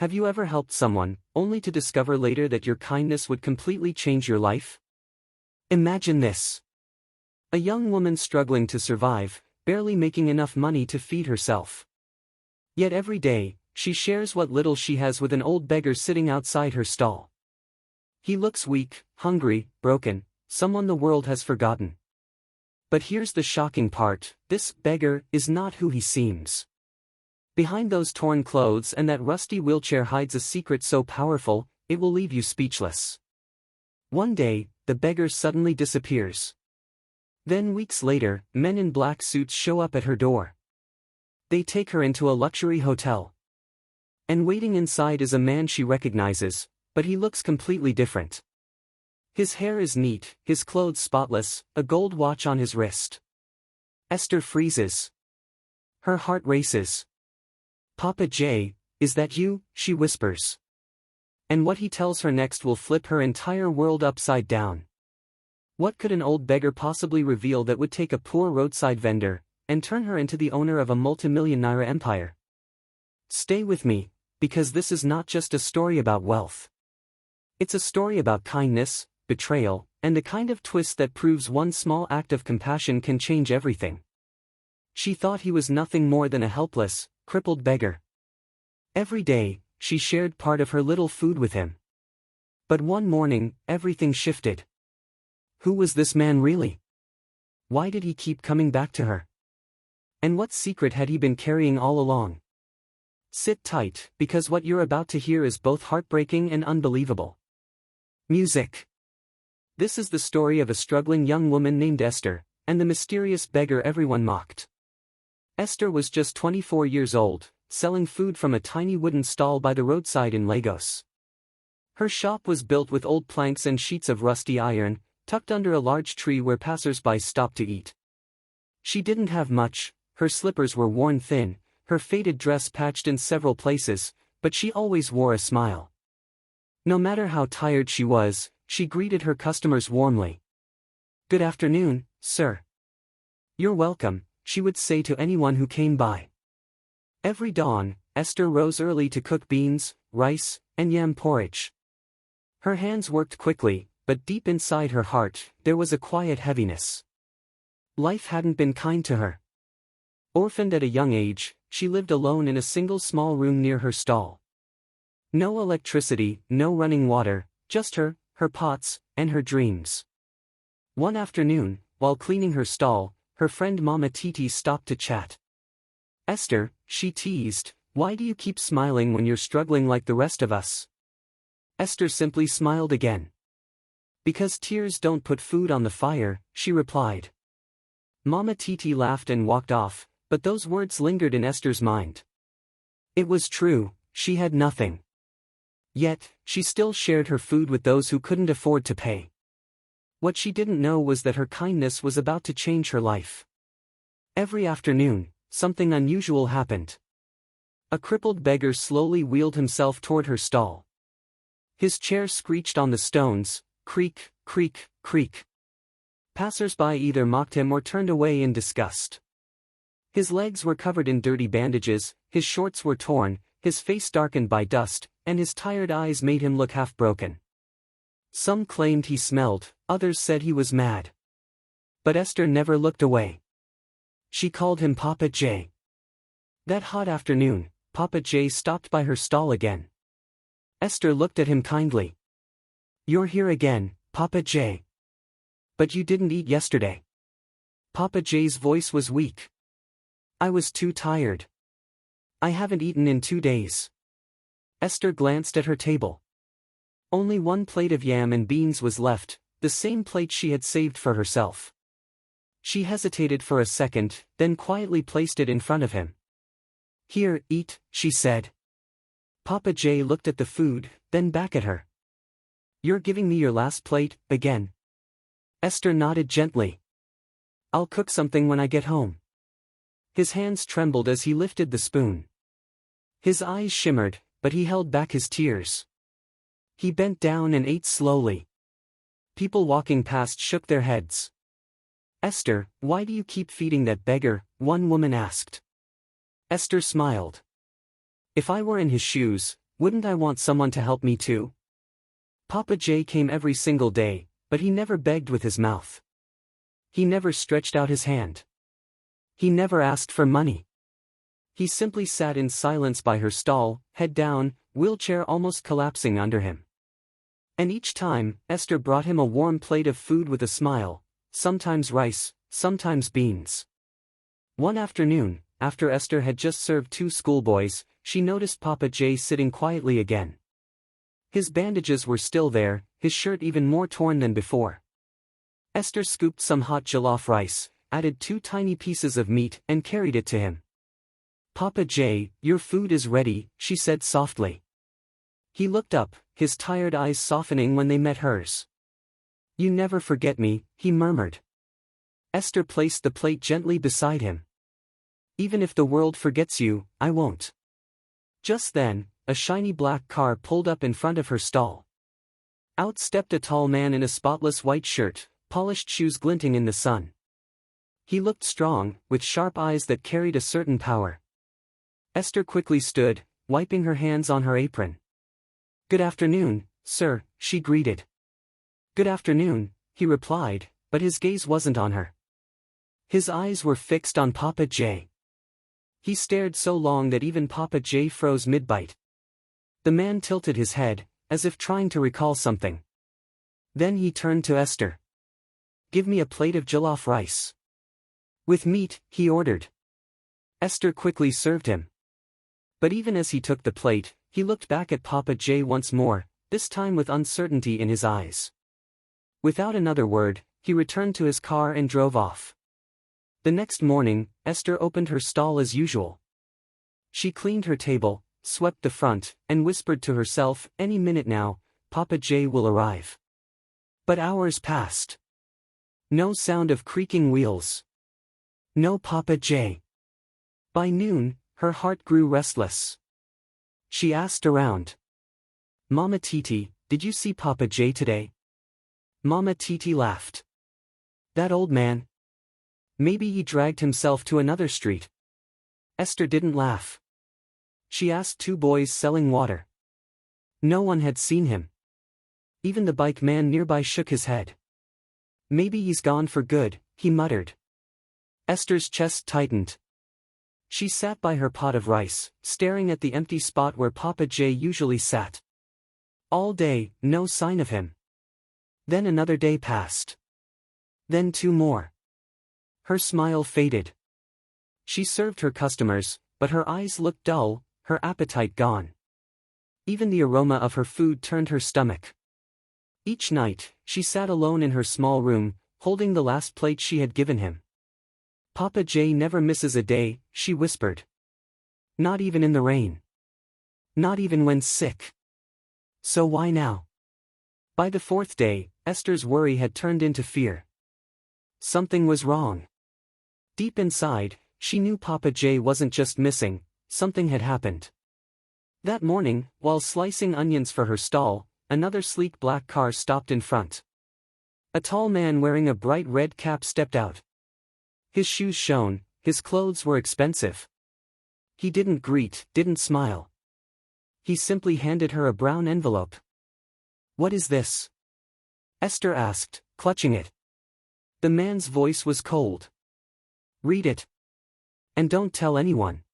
Have you ever helped someone, only to discover later that your kindness would completely change your life? Imagine this. A young woman struggling to survive, barely making enough money to feed herself. Yet every day, she shares what little she has with an old beggar sitting outside her stall. He looks weak, hungry, broken, someone the world has forgotten. But here's the shocking part, this beggar is not who he seems. Behind those torn clothes and that rusty wheelchair hides a secret so powerful, it will leave you speechless. One day, the beggar suddenly disappears. Then weeks later, men in black suits show up at her door. They take her into a luxury hotel. And waiting inside is a man she recognizes, but he looks completely different. His hair is neat, his clothes spotless, a gold watch on his wrist. Esther freezes. Her heart races. "Papa J, is that you?" she whispers. And what he tells her next will flip her entire world upside down. What could an old beggar possibly reveal that would take a poor roadside vendor and turn her into the owner of a multimillionaire empire? Stay with me, because this is not just a story about wealth. It's a story about kindness, betrayal, and the kind of twist that proves one small act of compassion can change everything. She thought he was nothing more than a helpless, crippled beggar. Every day, she shared part of her little food with him. But one morning, everything shifted. Who was this man really? Why did he keep coming back to her? And what secret had he been carrying all along? Sit tight, because what you're about to hear is both heartbreaking and unbelievable. Music. This is the story of a struggling young woman named Esther, and the mysterious beggar everyone mocked. Esther was just 24 years old, selling food from a tiny wooden stall by the roadside in Lagos. Her shop was built with old planks and sheets of rusty iron, tucked under a large tree where passers-by stopped to eat. She didn't have much, her slippers were worn thin, her faded dress patched in several places, but she always wore a smile. No matter how tired she was, she greeted her customers warmly. "Good afternoon, sir." "You're welcome," she would say to anyone who came by. Every dawn, Esther rose early to cook beans, rice, and yam porridge. Her hands worked quickly, but deep inside her heart, there was a quiet heaviness. Life hadn't been kind to her. Orphaned at a young age, she lived alone in a single small room near her stall. No electricity, no running water, just her pots, and her dreams. One afternoon, while cleaning her stall, her friend Mama Titi stopped to chat. "Esther," she teased, "why do you keep smiling when you're struggling like the rest of us?" Esther simply smiled again. "Because tears don't put food on the fire," she replied. Mama Titi laughed and walked off, but those words lingered in Esther's mind. It was true, she had nothing. Yet, she still shared her food with those who couldn't afford to pay. What she didn't know was that her kindness was about to change her life. Every afternoon, something unusual happened. A crippled beggar slowly wheeled himself toward her stall. His chair screeched on the stones, creak, creak, creak. Passers-by either mocked him or turned away in disgust. His legs were covered in dirty bandages, his shorts were torn, his face darkened by dust, and his tired eyes made him look half-broken. Some claimed he smelled, others said he was mad. But Esther never looked away. She called him Papa J. That hot afternoon, Papa J stopped by her stall again. Esther looked at him kindly. "You're here again, Papa J. But you didn't eat yesterday." Papa J's voice was weak. "I was too tired. I haven't eaten in 2 days." Esther glanced at her table. Only one plate of yam and beans was left, the same plate she had saved for herself. She hesitated for a second, then quietly placed it in front of him. "Here, eat," she said. Papa J looked at the food, then back at her. "You're giving me your last plate, again?" Esther nodded gently. "I'll cook something when I get home." His hands trembled as he lifted the spoon. His eyes shimmered, but he held back his tears. He bent down and ate slowly. People walking past shook their heads. "Esther, why do you keep feeding that beggar?" one woman asked. Esther smiled. "If I were in his shoes, wouldn't I want someone to help me too? Papa J came every single day, but he never begged with his mouth. He never stretched out his hand. He never asked for money. He simply sat in silence by her stall, head down, wheelchair almost collapsing under him. And each time, Esther brought him a warm plate of food with a smile, sometimes rice, sometimes beans. One afternoon, after Esther had just served 2 schoolboys, she noticed Papa J sitting quietly again. His bandages were still there, his shirt even more torn than before. Esther scooped some hot jollof rice, added 2 tiny pieces of meat, and carried it to him. "Papa J, your food is ready," she said softly. He looked up, his tired eyes softening when they met hers. "You never forget me," he murmured. Esther placed the plate gently beside him. "Even if the world forgets you, I won't." Just then, a shiny black car pulled up in front of her stall. Out stepped a tall man in a spotless white shirt, polished shoes glinting in the sun. He looked strong, with sharp eyes that carried a certain power. Esther quickly stood, wiping her hands on her apron. "Good afternoon, sir," she greeted. "Good afternoon," he replied, but his gaze wasn't on her. His eyes were fixed on Papa J. He stared so long that even Papa J froze mid-bite. The man tilted his head, as if trying to recall something. Then he turned to Esther. "Give me a plate of jollof rice." "With meat," he ordered. Esther quickly served him. But even as he took the plate, he looked back at Papa J once more, this time with uncertainty in his eyes. Without another word, he returned to his car and drove off. The next morning, Esther opened her stall as usual. She cleaned her table, swept the front, and whispered to herself, "Any minute now, Papa J will arrive." But hours passed. No sound of creaking wheels. No Papa J. By noon, her heart grew restless. She asked around. "Mama Titi, did you see Papa J today?" Mama Titi laughed. "That old man? Maybe he dragged himself to another street." Esther didn't laugh. She asked 2 boys selling water. No one had seen him. Even the bike man nearby shook his head. "Maybe he's gone for good," he muttered. Esther's chest tightened. She sat by her pot of rice, staring at the empty spot where Papa J usually sat. All day, no sign of him. Then another day passed. Then 2 more. Her smile faded. She served her customers, but her eyes looked dull, her appetite gone. Even the aroma of her food turned her stomach. Each night, she sat alone in her small room, holding the last plate she had given him. "Papa J never misses a day," she whispered. "Not even in the rain. Not even when sick. So why now?" By the 4th day, Esther's worry had turned into fear. Something was wrong. Deep inside, she knew Papa J wasn't just missing, something had happened. That morning, while slicing onions for her stall, another sleek black car stopped in front. A tall man wearing a bright red cap stepped out. His shoes shone, his clothes were expensive. He didn't greet, didn't smile. He simply handed her a brown envelope. "What is this?" Esther asked, clutching it. The man's voice was cold. "Read it. And don't tell anyone."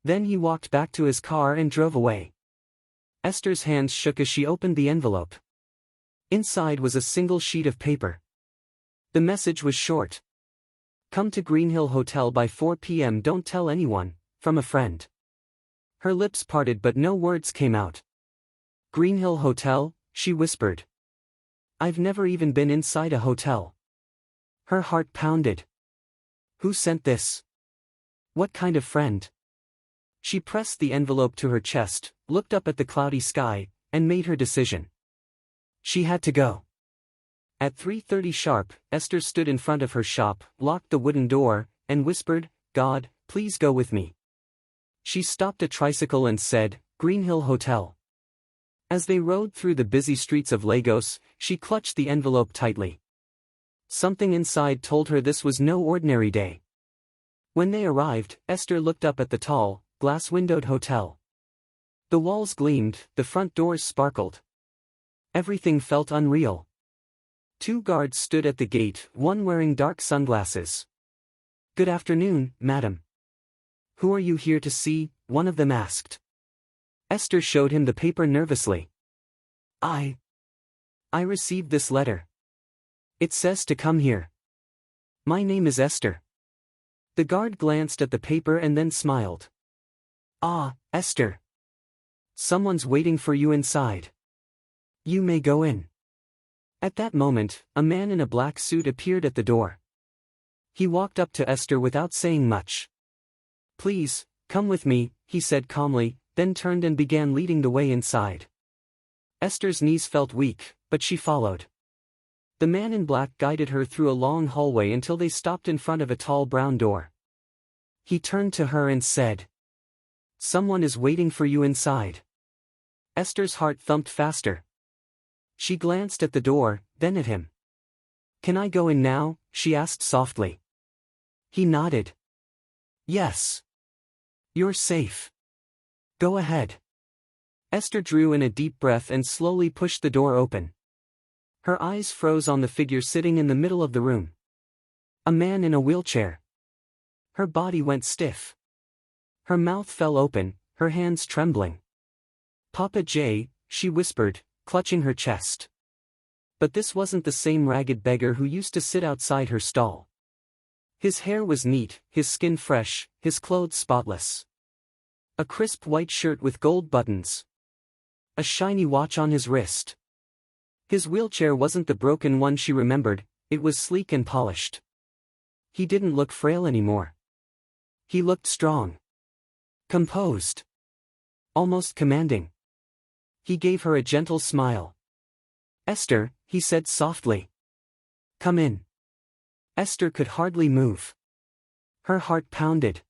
Then he walked back to his car and drove away. Esther's hands shook as she opened the envelope. Inside was a single sheet of paper. The message was short. "Come to Greenhill Hotel by 4 p.m. Don't tell anyone, from a friend." Her lips parted but no words came out. "Greenhill Hotel?" she whispered. "I've never even been inside a hotel." Her heart pounded. Who sent this? What kind of friend? She pressed the envelope to her chest, looked up at the cloudy sky, and made her decision. She had to go. At 3:30 sharp, Esther stood in front of her shop, locked the wooden door, and whispered, "God, please go with me." She stopped a tricycle and said, "Greenhill Hotel." As they rode through the busy streets of Lagos, she clutched the envelope tightly. Something inside told her this was no ordinary day. When they arrived, Esther looked up at the tall, glass-windowed hotel. The walls gleamed, the front doors sparkled. Everything felt unreal. 2 guards stood at the gate, one wearing dark sunglasses. "Good afternoon, madam." "Who are you here to see?" one of them asked. Esther showed him the paper nervously. I received this letter. It says to come here. My name is Esther." The guard glanced at the paper and then smiled. "Ah, Esther. Someone's waiting for you inside. You may go in." At that moment, a man in a black suit appeared at the door. He walked up to Esther without saying much. "Please, come with me," he said calmly, then turned and began leading the way inside. Esther's knees felt weak, but she followed. The man in black guided her through a long hallway until they stopped in front of a tall brown door. He turned to her and said, "Someone is waiting for you inside." Esther's heart thumped faster. She glanced at the door, then at him. "Can I go in now?" she asked softly. He nodded. "Yes. You're safe. Go ahead." Esther drew in a deep breath and slowly pushed the door open. Her eyes froze on the figure sitting in the middle of the room. A man in a wheelchair. Her body went stiff. Her mouth fell open, her hands trembling. "Papa J," she whispered, clutching her chest. But this wasn't the same ragged beggar who used to sit outside her stall. His hair was neat, his skin fresh, his clothes spotless. A crisp white shirt with gold buttons. A shiny watch on his wrist. His wheelchair wasn't the broken one she remembered, it was sleek and polished. He didn't look frail anymore. He looked strong. Composed. Almost commanding. He gave her a gentle smile. "Esther," he said softly. "Come in." Esther could hardly move. Her heart pounded.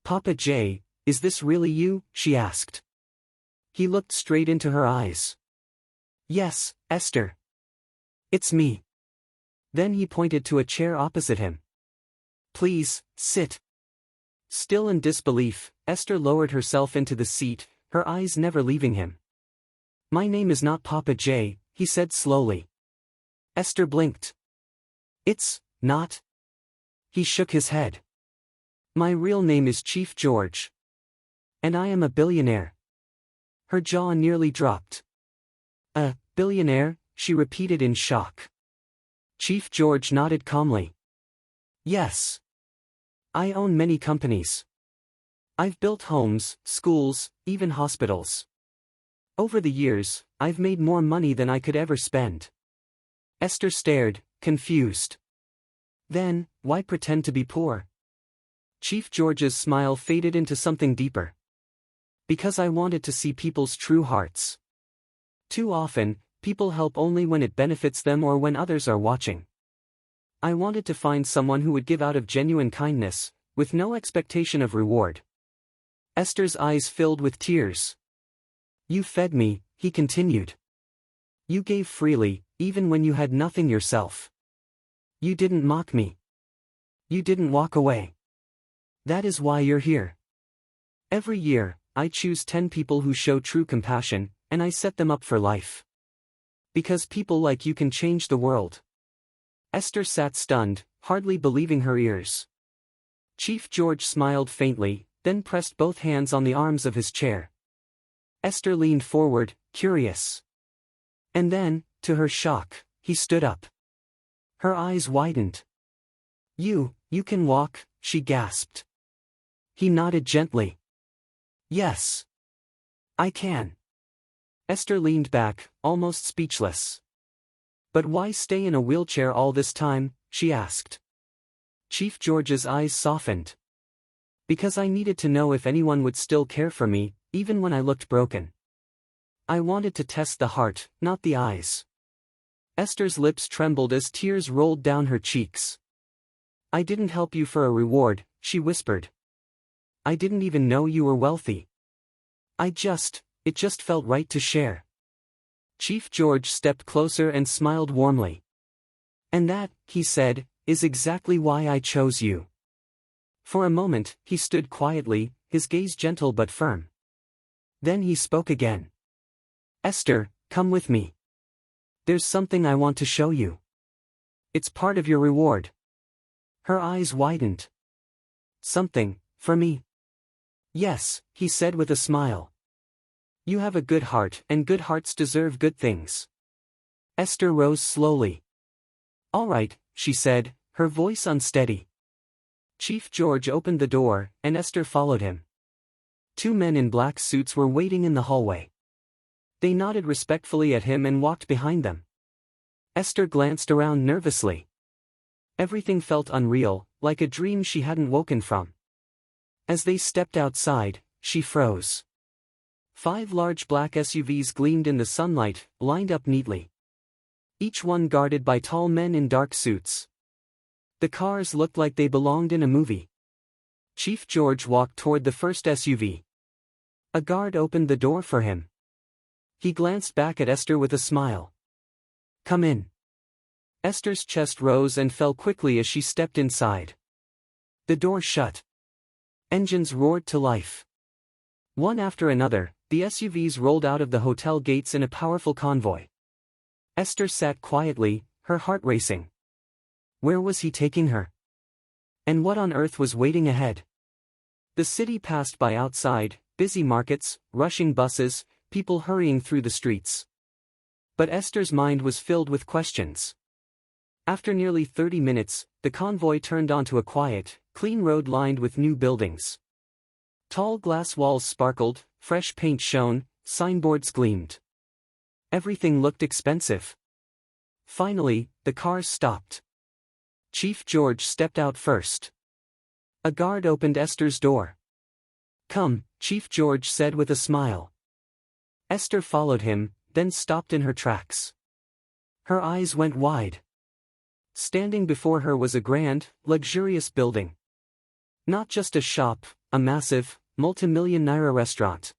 "Papa J, is this really you?" she asked. He looked straight into her eyes. "Yes, Esther. It's me." Then he pointed to a chair opposite him. "Please, sit." Still in disbelief, Esther lowered herself into the seat, her eyes never leaving him. "My name is not Papa J," he said slowly. Esther blinked. "It's not?" He shook his head. "My real name is Chief George. And I am a billionaire." Her jaw nearly dropped. "A billionaire?" she repeated in shock. Chief George nodded calmly. "Yes. I own many companies. I've built homes, schools, even hospitals. Over the years, I've made more money than I could ever spend." Esther stared, confused. "Then, why pretend to be poor?" Chief George's smile faded into something deeper. "Because I wanted to see people's true hearts. Too often, people help only when it benefits them or when others are watching. I wanted to find someone who would give out of genuine kindness, with no expectation of reward." Esther's eyes filled with tears. "You fed me," he continued. "You gave freely, even when you had nothing yourself. You didn't mock me. You didn't walk away. That is why you're here. Every year, I choose 10 people who show true compassion, and I set them up for life. Because people like you can change the world." Esther sat stunned, hardly believing her ears. Chief George smiled faintly, then pressed both hands on the arms of his chair. Esther leaned forward, curious. And then, to her shock, he stood up. Her eyes widened. You can walk," she gasped. He nodded gently. "Yes. I can." Esther leaned back, almost speechless. "But why stay in a wheelchair all this time?" she asked. Chief George's eyes softened. "Because I needed to know if anyone would still care for me, even when I looked broken. I wanted to test the heart, not the eyes." Esther's lips trembled as tears rolled down her cheeks. "I didn't help you for a reward," she whispered. "I didn't even know you were wealthy. It just felt right to share." Chief George stepped closer and smiled warmly. "And that," he said, "is exactly why I chose you." For a moment, he stood quietly, his gaze gentle but firm. Then he spoke again. Esther, come with me. There's something I want to show you. It's part of your reward. Her eyes widened. Something, for me? Yes, he said with a smile. You have a good heart, and good hearts deserve good things. Esther rose slowly. All right, she said, her voice unsteady. Chief George opened the door, and Esther followed him. Two men in black suits were waiting in the hallway. They nodded respectfully at him and walked behind them. Esther glanced around nervously. Everything felt unreal, like a dream she hadn't woken from. As they stepped outside, she froze. 5 large black SUVs gleamed in the sunlight, lined up neatly. Each one guarded by tall men in dark suits. The cars looked like they belonged in a movie. Chief George walked toward the first SUV. A guard opened the door for him. He glanced back at Esther with a smile. Come in. Esther's chest rose and fell quickly as she stepped inside. The door shut. Engines roared to life. One after another, the SUVs rolled out of the hotel gates in a powerful convoy. Esther sat quietly, her heart racing. Where was he taking her? And what on earth was waiting ahead? The city passed by outside, busy markets, rushing buses, people hurrying through the streets. But Esther's mind was filled with questions. After nearly 30 minutes, the convoy turned onto a quiet, clean road lined with new buildings. Tall glass walls sparkled, fresh paint shone, signboards gleamed. Everything looked expensive. Finally, the cars stopped. Chief George stepped out first. A guard opened Esther's door. Come, Chief George said with a smile. Esther followed him, then stopped in her tracks. Her eyes went wide. Standing before her was a grand, luxurious building. Not just a shop, a massive, multimillionaire restaurant.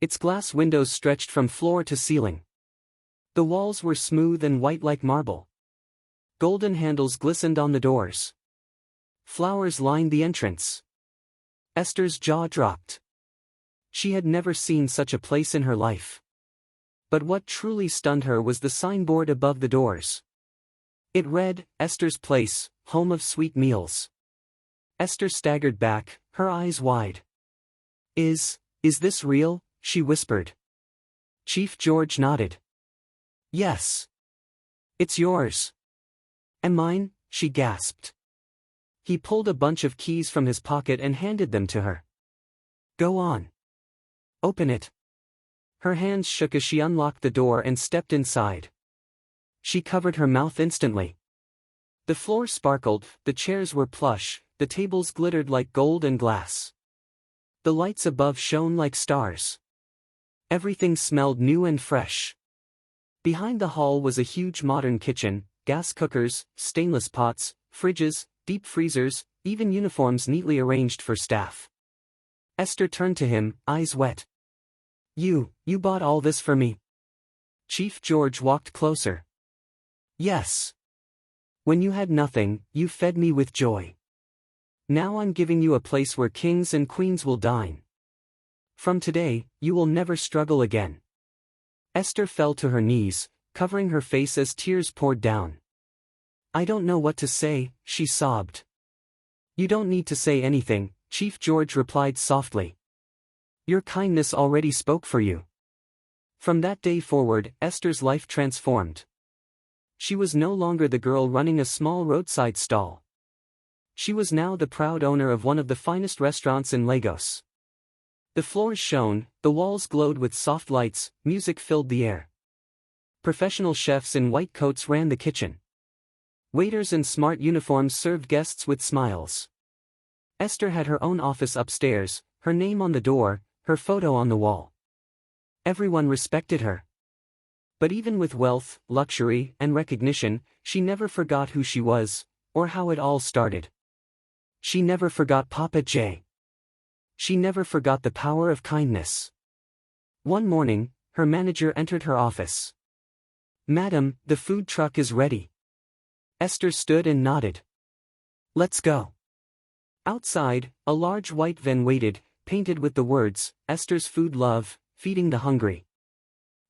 Its glass windows stretched from floor to ceiling. The walls were smooth and white like marble. Golden handles glistened on the doors. Flowers lined the entrance. Esther's jaw dropped. She had never seen such a place in her life. But what truly stunned her was the signboard above the doors. It read, Esther's Place, home of sweet meals. Esther staggered back, her eyes wide. Is this real? She whispered. Chief George nodded. Yes. It's yours. And mine, she gasped. He pulled a bunch of keys from his pocket and handed them to her. Go on. Open it. Her hands shook as she unlocked the door and stepped inside. She covered her mouth instantly. The floor sparkled, the chairs were plush, the tables glittered like gold and glass. The lights above shone like stars. Everything smelled new and fresh. Behind the hall was a huge modern kitchen, gas cookers, stainless pots, fridges, deep freezers, even uniforms neatly arranged for staff. Esther turned to him, eyes wet. You bought all this for me? Chief George walked closer. Yes. When you had nothing, you fed me with joy. Now I'm giving you a place where kings and queens will dine. From today, you will never struggle again. Esther fell to her knees, covering her face as tears poured down. I don't know what to say, she sobbed. You don't need to say anything, Chief George replied softly. Your kindness already spoke for you. From that day forward, Esther's life transformed. She was no longer the girl running a small roadside stall. She was now the proud owner of one of the finest restaurants in Lagos. The floors shone, the walls glowed with soft lights, music filled the air. Professional chefs in white coats ran the kitchen. Waiters in smart uniforms served guests with smiles. Esther had her own office upstairs, her name on the door, her photo on the wall. Everyone respected her. But even with wealth, luxury, and recognition, she never forgot who she was, or how it all started. She never forgot Papa J. She never forgot the power of kindness. One morning, her manager entered her office. Madam, the food truck is ready. Esther stood and nodded. Let's go. Outside, a large white van waited, painted with the words, Esther's Food Love, Feeding the Hungry.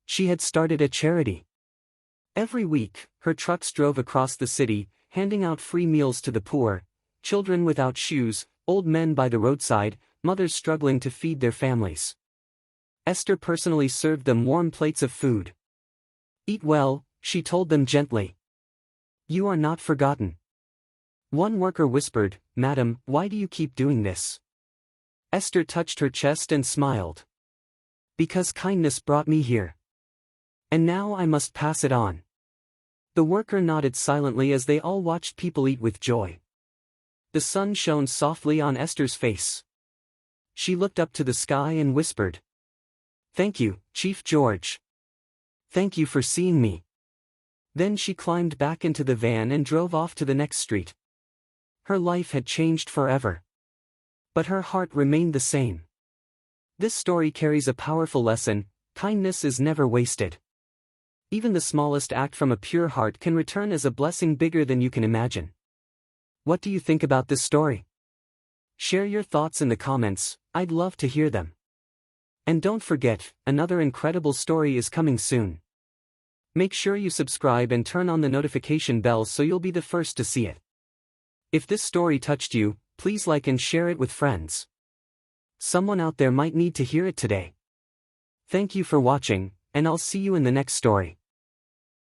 She had started a charity. Every week, her trucks drove across the city, handing out free meals to the poor, children without shoes, old men by the roadside, mothers struggling to feed their families. Esther personally served them warm plates of food. Eat well, she told them gently. You are not forgotten. One worker whispered, Madam, why do you keep doing this? Esther touched her chest and smiled. Because kindness brought me here. And now I must pass it on. The worker nodded silently as they all watched people eat with joy. The sun shone softly on Esther's face. She looked up to the sky and whispered. Thank you, Chief George. Thank you for seeing me. Then she climbed back into the van and drove off to the next street. Her life had changed forever. But her heart remained the same. This story carries a powerful lesson: kindness is never wasted. Even the smallest act from a pure heart can return as a blessing bigger than you can imagine. What do you think about this story? Share your thoughts in the comments, I'd love to hear them. And don't forget, another incredible story is coming soon. Make sure you subscribe and turn on the notification bell so you'll be the first to see it. If this story touched you, please like and share it with friends. Someone out there might need to hear it today. Thank you for watching, and I'll see you in the next story.